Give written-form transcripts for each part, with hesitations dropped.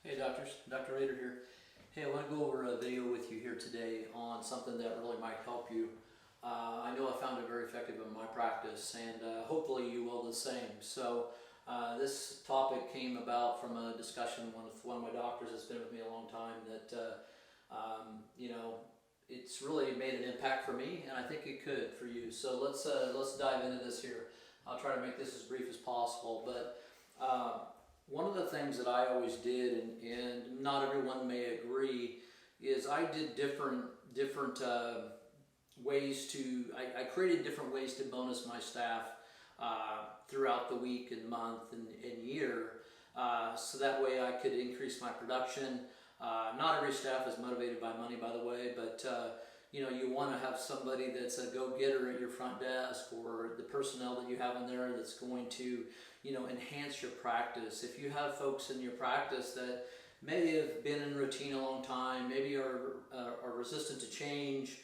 Hey doctors, Dr. Rader here. Hey, I want to go over a video with you here today on something that really might help you. I know I found it very effective in my practice, and hopefully you will the same. So this topic came about from a discussion with one of my doctors that's been with me a long time that, it's really made an impact for me, and I think it could for you. So let's dive into this here. I'll try to make this as brief as possible, but one of the things that I always did, and not everyone may agree, is I did different ways to, I created different ways to bonus my staff throughout the week and month and year, so that way I could increase my production. Not every staff is motivated by money, by the way, but you want to have somebody that's a go-getter at your front desk, or the personnel that you have in there that's going to enhance your practice. If you have folks in your practice that maybe have been in routine a long time, maybe are resistant to change,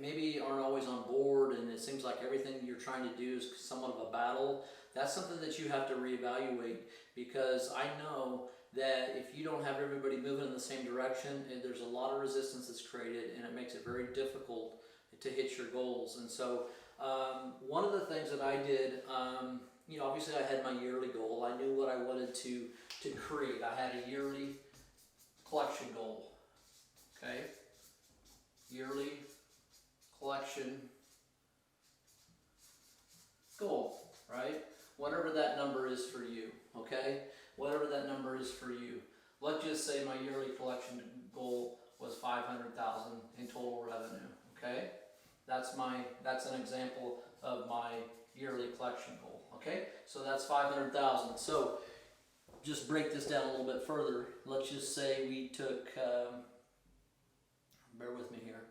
maybe aren't always on board, and it seems like everything you're trying to do is somewhat of a battle, that's something that you have to reevaluate, because I know that if you don't have everybody moving in the same direction, there's a lot of resistance that's created, and it makes it very difficult to hit your goals. And so one of the things that I did, obviously I had my yearly goal. I knew what I wanted to create. I had a yearly collection goal, okay? Yearly collection goal, right? Whatever that number is for you, okay? Whatever that number is for you. Let's just say my yearly collection goal was $500,000 in total revenue, okay? That's an example of my yearly collection goal, okay? So that's $500,000. So just break this down a little bit further. Let's just say we took, bear with me here,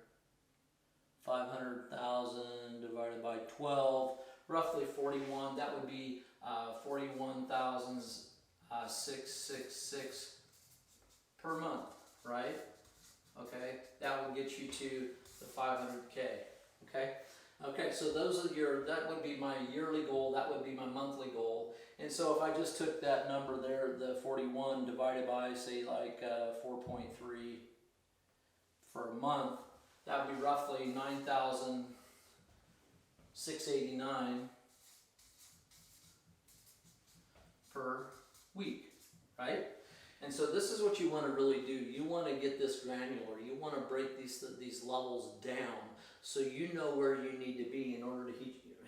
500,000 divided by 12, roughly 41. That would be 41,666 per month, right? Okay, that will get you to the 500K. Okay, so that would be my yearly goal, that would be my monthly goal. And so if I just took that number there, the 41 divided by, say, like 4.3 for a month, that would be roughly 9,689 per week, right? And so this is what you want to really do. You want to get this granular. You want to break these levels down so you know where you need to be in order to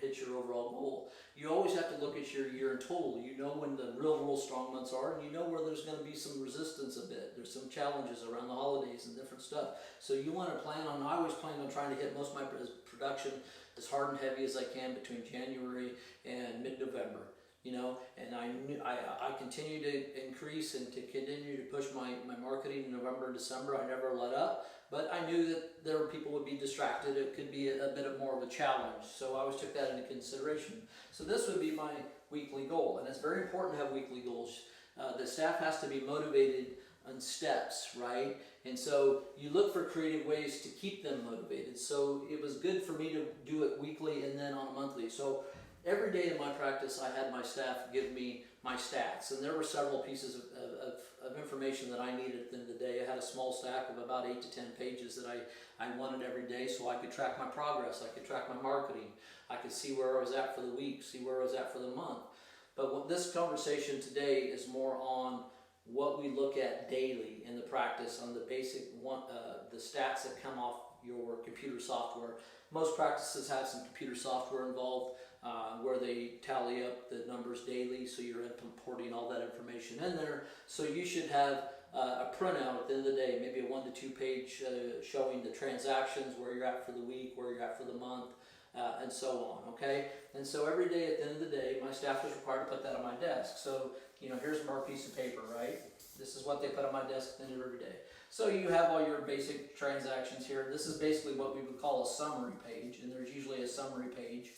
hit your overall goal. You always have to look at your year in total. You know when the real strong months are, and you know where there's going to be some resistance a bit. There's some challenges around the holidays and different stuff. So you want to I always plan on trying to hit most of my production as hard and heavy as I can between January and mid-November. And I continue to increase and to continue to push my marketing in November and December. I never let up, but I knew that there were people would be distracted. It could be a bit more of a challenge, so I always took that into consideration. So this would be my weekly goal, and it's very important to have weekly goals. The staff has to be motivated on steps, right? And so you look for creative ways to keep them motivated. So it was good for me to do it weekly and then on a monthly. So every day in my practice, I had my staff give me my stats, and there were several pieces of information that I needed at the end of the day. I had a small stack of about 8 to 10 pages that I wanted every day, so I could track my progress, I could track my marketing, I could see where I was at for the week, see where I was at for the month. But this conversation today is more on what we look at daily in the practice, on the basic the stats that come off your computer software. Most practices have some computer software involved, where they tally up the numbers daily, so you're importing all that information in there. So you should have a printout at the end of the day, maybe a 1 to 2 page showing the transactions, where you're at for the week, where you're at for the month, and so on, okay? And so every day at the end of the day, my staff was required to put that on my desk. So, here's our piece of paper, right? This is what they put on my desk at the end of every day. So you have all your basic transactions here. This is basically what we would call a summary page, and there's usually a summary page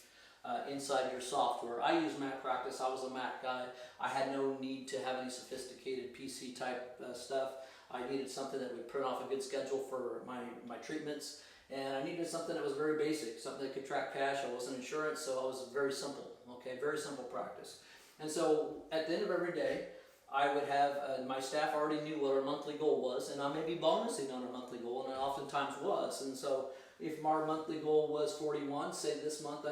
inside your software. I use Mac Practice. I was a Mac guy. I had no need to have any sophisticated PC type stuff. I needed something that would print off a good schedule for my treatments, and I needed something that was very basic, something that could track cash. I wasn't insurance, so I was very simple, okay, very simple practice. And so at the end of every day, I would have, my staff already knew what our monthly goal was, and I may be bonusing on our monthly goal, and I oftentimes was. And so if our monthly goal was 41, say this month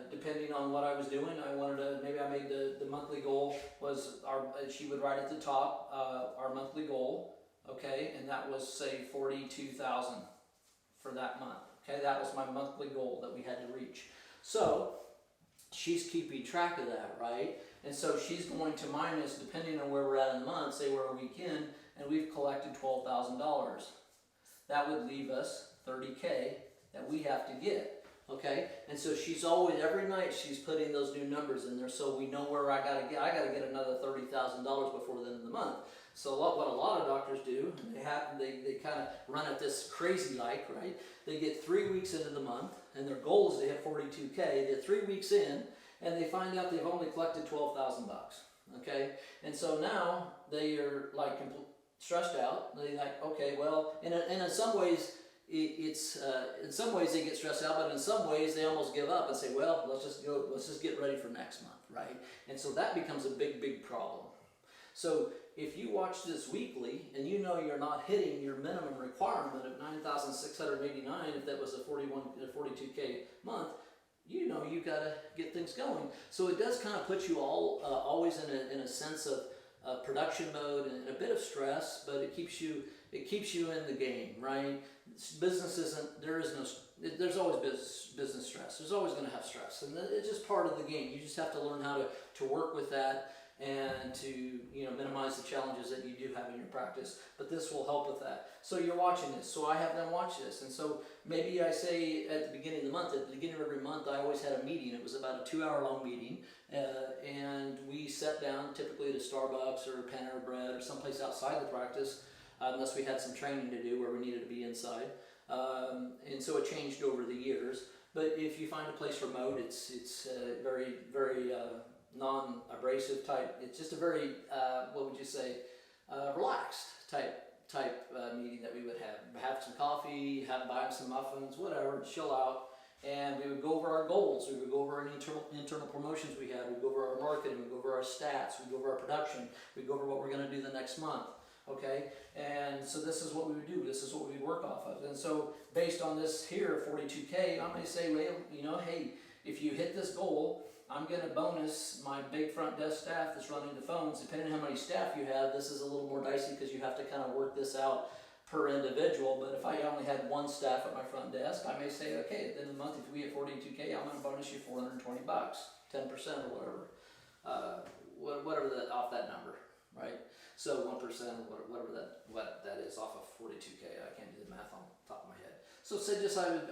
depending on what I was doing, I wanted to, maybe I made the monthly goal was, she would write at the top, our monthly goal, okay, and that was say 42,000 for that month, okay, that was my monthly goal that we had to reach. So she's keeping track of that, right? And so she's going to minus, depending on where we're at in the month, say we're a week in, and we've collected $12,000. That would leave us $30K that we have to get, okay? And so she's always, every night she's putting those new numbers in there so we know where I gotta get another $30,000 before the end of the month. So what a lot of doctors do, they kind of run at this crazy like, right? They get 3 weeks into the month, and their goal is to hit 42K. They're 3 weeks in, and they find out they've only collected $12,000, okay? And so now they are like stressed out. They're like, okay, well, and in some ways, in some ways they get stressed out, but in some ways they almost give up and say, well, let's just get ready for next month, right? And so that becomes a big problem. So if you watch this weekly and you know you're not hitting your minimum requirement of 9,689, if that was a 42K month, you know you got to get things going. So it does kind of put you always in a sense of production mode and a bit of stress, but it keeps you in the game, right? Business there's always business stress. There's always going to have stress, and it's just part of the game. You just have to learn how to work with that and to minimize the challenges that you do have in your practice. But this will help with that. So you're watching this. So I have them watch this, and so maybe I say at the beginning of the month, at the beginning of every month, I always had a meeting. It was about a 2-hour-long meeting, and we sat down typically at a Starbucks or a Panera Bread or someplace outside the practice, unless we had some training to do where we needed to be inside. And so it changed over the years. But if you find a place remote, it's very non-abrasive type. It's just a very relaxed type meeting that we would have some coffee, buy some muffins, whatever, chill out, and we would go over our goals. We would go over any internal promotions we had. We'd go over our marketing. We'd go over our stats. We'd go over our production. We'd go over what we're going to do the next month. Okay, and so this is what we would do. This is what we would work off of. And so based on this here, 42K, I may say, well, hey, if you hit this goal, I'm going to bonus my big front desk staff that's running the phones. Depending on how many staff you have, this is a little more dicey because you have to kind of work this out per individual. But if I only had one staff at my front desk, I may say, okay, at the end of the month, if we hit 42K, I'm going to bonus you $420, 10% or whatever that off that number, right? So 1% or whatever that is off of 42K. I can't do the math on the top of my head. So say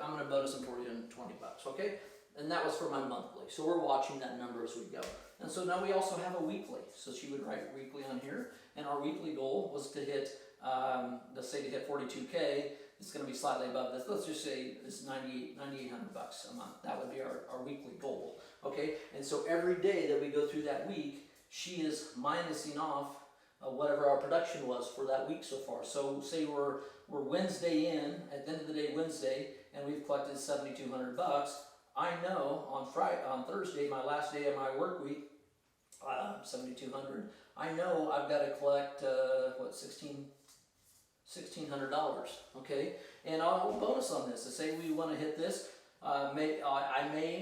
I'm going to bonus them $420, okay? And that was for my monthly. So we're watching that number as we go. And so now we also have a weekly. So she would write weekly on here. And our weekly goal was to hit, let's say to hit 42K, it's going to be slightly above this. Let's just say it's $9,800 a month. That would be our weekly goal. Okay? And so every day that we go through that week, she is minusing off whatever our production was for that week so far. So say we're Wednesday in, at the end of the day Wednesday, and we've collected $7,200. I know on Thursday, my last day of my work week, $7,200. I know I've got to collect $1,600. Okay, and I'll bonus on this. To say we want to hit this, I may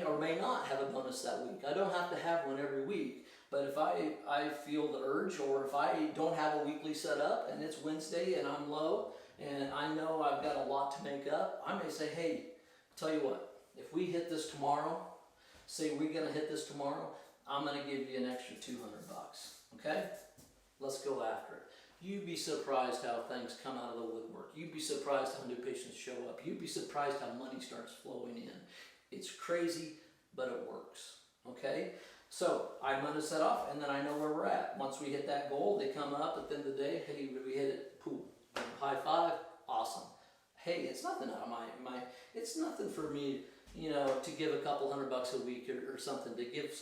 or may not have a bonus that week. I don't have to have one every week. But if I feel the urge, or if I don't have a weekly set up and it's Wednesday and I'm low and I know I've got a lot to make up, I may say, hey, tell you what, if we hit this tomorrow, say we're going to hit this tomorrow, I'm going to give you an extra $200. Okay? Let's go after it. You'd be surprised how things come out of the woodwork. You'd be surprised how new patients show up. You'd be surprised how money starts flowing in. It's crazy, but it works. Okay? So I'm going to set off, and then I know where we're at. Once we hit that goal, they come up at the end of the day. Hey, we hit it. Pooh. High five. Awesome. Hey, it's nothing out of my. It's nothing for me, to give a couple $100 a week or something to get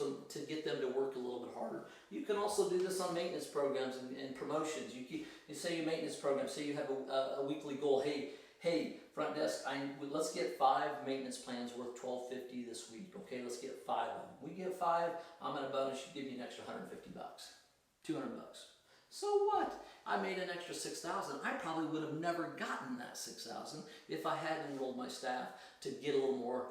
them to work a little bit harder. You can also do this on maintenance programs and promotions. You say your maintenance program. Say you have a weekly goal. Hey, front desk, let's get 5 maintenance plans worth $1,250 this week. Okay, let's get 5 of them. We get 5, I'm going to bonus you, give you an extra $150. 200 bucks. So what? I made an extra 6,000. I probably would have never gotten that 6,000 if I had enrolled my staff to get a little more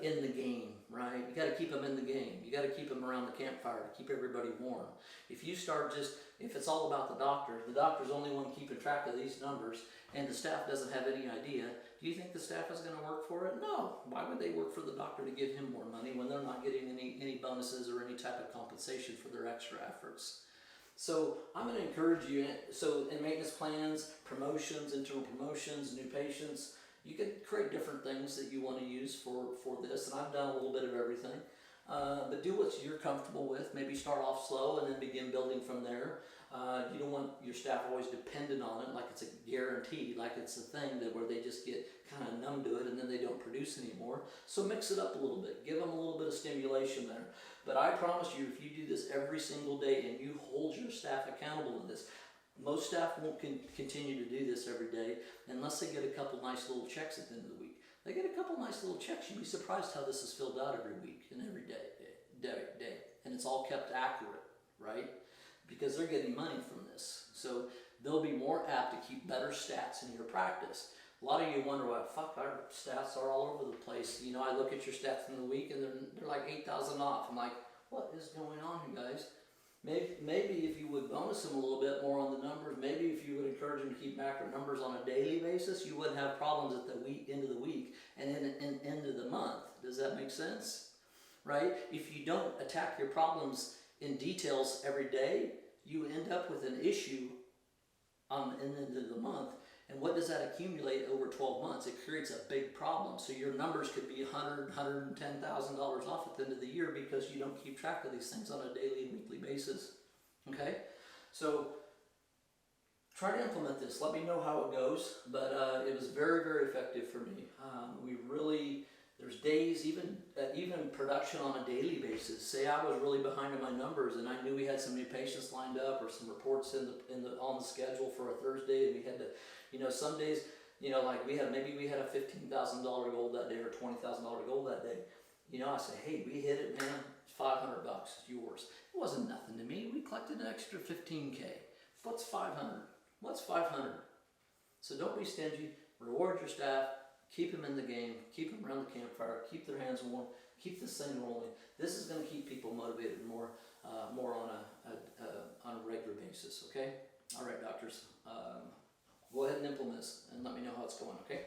in the game, right? You got to keep them in the game. You got to keep them around the campfire to keep everybody warm. If you start if it's all about the doctor's the only one keeping track of these numbers, and the staff doesn't have any idea, do you think the staff is going to work for it? No. Why would they work for the doctor to give him more money when they're not getting any bonuses or any type of compensation for their extra efforts? So I'm going to encourage you, so in maintenance plans, promotions, internal promotions, new patients, you can create different things that you want to use for this, and I've done a little bit of everything. But do what you're comfortable with. Maybe start off slow and then begin building from there. You don't want your staff always dependent on it like it's a guarantee, like it's a thing that where they just get kind of numb to it and then they don't produce anymore. So mix it up a little bit. Give them a little bit of stimulation there. But I promise you, if you do this every single day and you hold your staff accountable to this, most staff won't continue to do this every day unless they get a couple nice little checks at the end of the week. They get a couple nice little checks. You'd be surprised how this is filled out every week and every day. And it's all kept accurate, right? Because they're getting money from this. So they'll be more apt to keep better stats in your practice. A lot of you wonder why, our stats are all over the place. You know, I look at your stats in the week and they're like 8,000 off. I'm like, what is going on here, guys? Maybe if you would bonus them a little bit more on the numbers, maybe if you would encourage them to keep accurate numbers on a daily basis, you wouldn't have problems at the end of the week and end of the month. Does that make sense? Right? If you don't attack your problems in details every day, you end up with an issue in the end of the month. And what does that accumulate over 12 months? It creates a big problem. So your numbers could be $100,000, $110,000 off at the end of the year because you don't keep track of these things on a daily and weekly basis. Okay? So try to implement this. Let me know how it goes. But it was very, very effective for me. There's days, even production on a daily basis. Say I was really behind on my numbers and I knew we had some new patients lined up or some reports on the schedule for a Thursday, and we had to, some days, like maybe we had a $15,000 goal that day or $20,000 goal that day. I say, hey, we hit it, man. It's $500. It's yours. It wasn't nothing to me. We collected an extra $15K. What's 500? What's 500? So don't be stingy. Reward your staff. Keep them in the game, keep them around the campfire, keep their hands warm, keep this thing rolling. This is going to keep people motivated more on a regular basis, okay? All right, doctors, go ahead and implement this and let me know how it's going, okay?